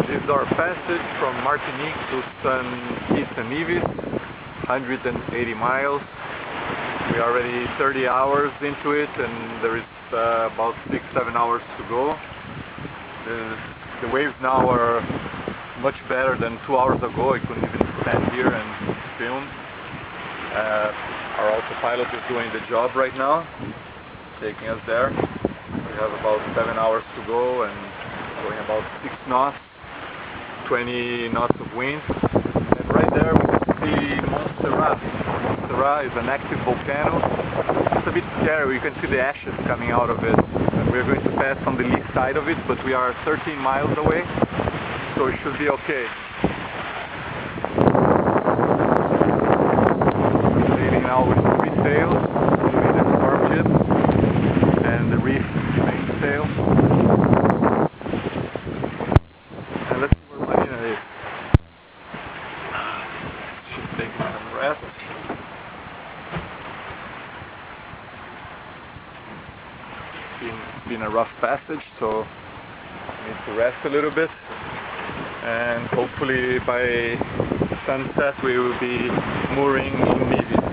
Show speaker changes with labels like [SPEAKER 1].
[SPEAKER 1] This is our passage from Martinique to St. Nevis, 180 miles. We are already 30 hours into it, and there is about 6-7 hours to go. The waves now are much better than 2 hours ago. I couldn't even stand here and film. Our autopilot is doing the job right now, taking us there. We have about 7 hours to go and going about 6 knots, 20 knots of wind. And right there we can see Montserrat. Montserrat is an active volcano. It's a bit scary. You can see the ashes coming out of it. And we're going to pass on the lee side of it, but we are 13 miles away, so it should be okay. Sailing now with 3 sails, between the storm jib and the reef mainsail. And let's see where Marina is. She's taking some rest. It's been a rough passage, so we need to rest a little bit, and hopefully by sunset we will be mooring in Nevis.